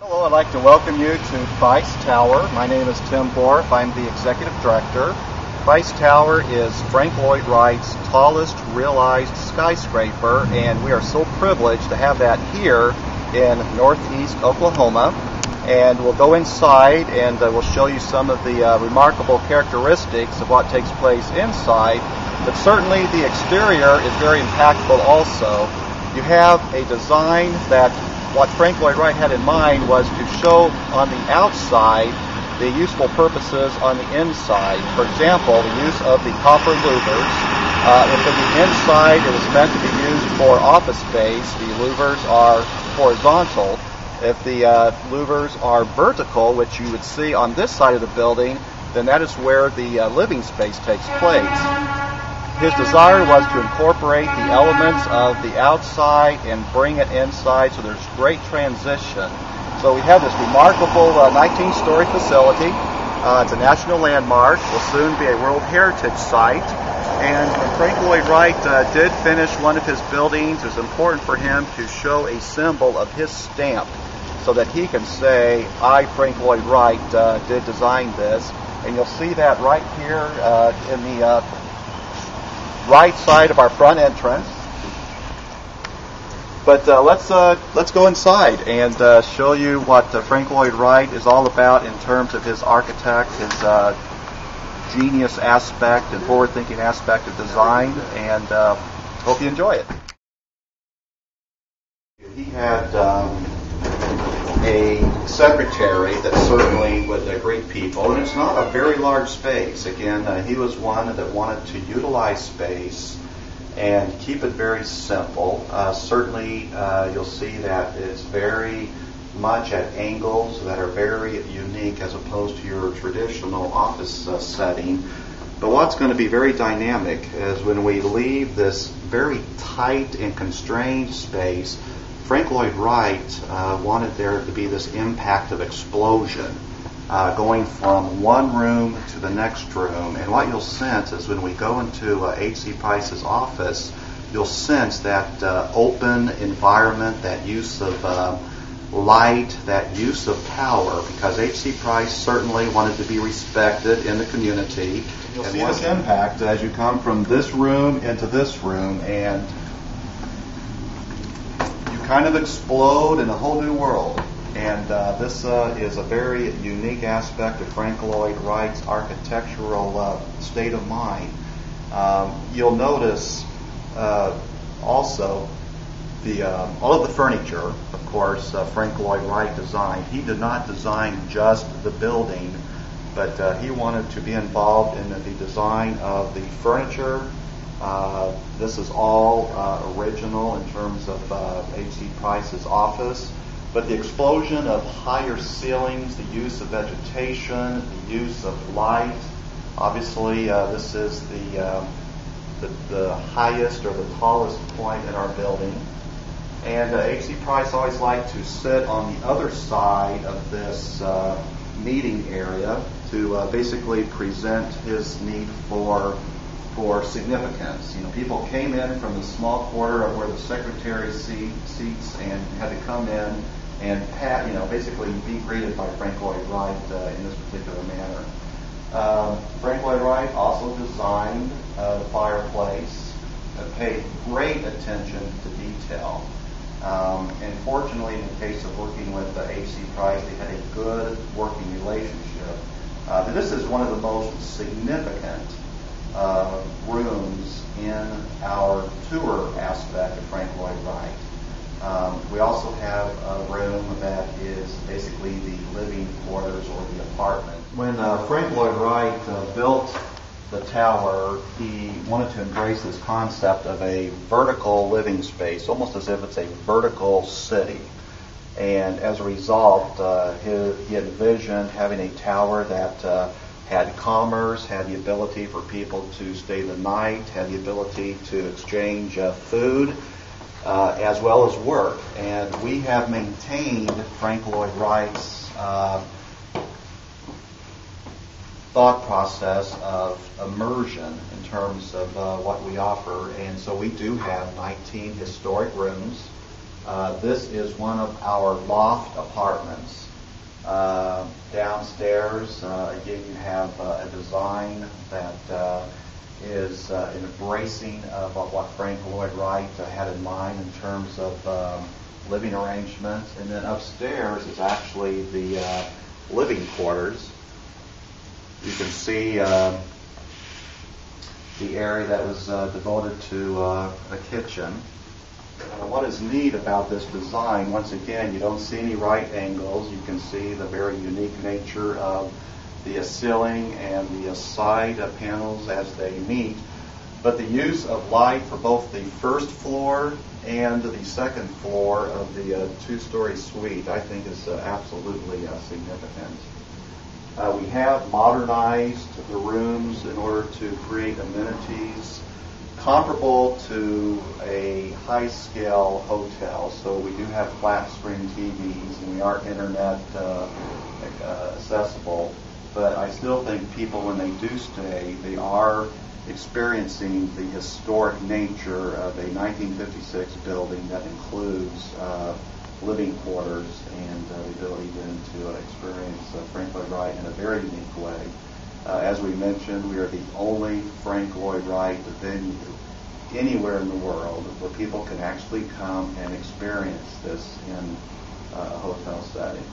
Hello, I'd like to welcome you to Price Tower. My name is Tim Boruff. I'm the Executive Director. Price Tower is Frank Lloyd Wright's tallest realized skyscraper, and we are so privileged to have that here in northeast Oklahoma. And we'll go inside and we'll show you some of the remarkable characteristics of what takes place inside. But certainly the exterior is very impactful also. You have a design that what Frank Lloyd Wright had in mind was to show on the outside the useful purposes on the inside. For example, the use of the copper louvers. If in the inside it was meant to be used for office space, the louvers are horizontal. If the louvers are vertical, which you would see on this side of the building, then that is where the living space takes place. His desire was to incorporate the elements of the outside and bring it inside, so there's great transition. So we have this remarkable 19-story facility. It's a national landmark. Will soon be a World Heritage Site. And when Frank Lloyd Wright did finish one of his buildings, it was important for him to show a symbol of his stamp so that he can say, I, Frank Lloyd Wright, did design this. And you'll see that right here in the right side of our front entrance. But let's go inside and show you what Frank Lloyd Wright is all about in terms of his architect, his genius aspect and forward-thinking aspect of design, and hope you enjoy it. He had a secretary that certainly would greet people, and it's not a very large space. Again, he was one that wanted to utilize space and keep it very simple. Certainly, you'll see that it's very much at angles that are very unique as opposed to your traditional office setting. But what's going to be very dynamic is when we leave this very tight and constrained space, Frank Lloyd Wright wanted there to be this impact of explosion, going from one room to the next room. And what you'll sense is when we go into H.C. Price's office, you'll sense that open environment, that use of light, that use of power, because H.C. Price certainly wanted to be respected in the community. You'll see this impact as you come from this room into this room, and kind of explode in a whole new world. And this is a very unique aspect of Frank Lloyd Wright's architectural state of mind. You'll notice also all of the furniture, of course, Frank Lloyd Wright designed. He did not design just the building, but he wanted to be involved in the design of the furniture. This is all original in terms of H.C. Price's office, but the explosion of higher ceilings, the use of vegetation, the use of light. Obviously, this is the highest or the tallest point in our building, and H.C. Price always liked to sit on the other side of this meeting area to basically present his need for significance. You know, people came in from the small quarter of where the secretary seats and had to come in and basically be greeted by Frank Lloyd Wright in this particular manner. Frank Lloyd Wright also designed the fireplace, paid great attention to detail. And fortunately, in the case of working with H.C. Price, they had a good working relationship. But this is one of the most significant rooms in our tour aspect of Frank Lloyd Wright. We also have a room that is basically the living quarters or the apartment. When Frank Lloyd Wright built the tower, he wanted to embrace this concept of a vertical living space, almost as if it's a vertical city. And as a result, he envisioned having a tower that had commerce, had the ability for people to stay the night, had the ability to exchange food, as well as work. And we have maintained Frank Lloyd Wright's thought process of immersion in terms of what we offer. And so we do have 19 historic rooms This is one of our loft apartments. Downstairs, again, you have a design that is an embracing of what Frank Lloyd Wright had in mind in terms of living arrangements. And then upstairs is actually the living quarters. You can see the area that was devoted to a kitchen. What is neat about this design, once again, you don't see any right angles. You can see the very unique nature of the ceiling and the side panels as they meet. But the use of light for both the first floor and the second floor of the two-story suite, I think, is absolutely significant. We have modernized the rooms in order to create amenities comparable to a high-scale hotel. So we do have flat-screen TVs, and we are internet accessible. But I still think people, when they do stay, they are experiencing the historic nature of a 1956 building that includes living quarters and the ability then to experience Frank Lloyd Wright in a very unique way. As we mentioned, we are the only Frank Lloyd Wright venue anywhere in the world where people can actually come and experience this in a hotel setting.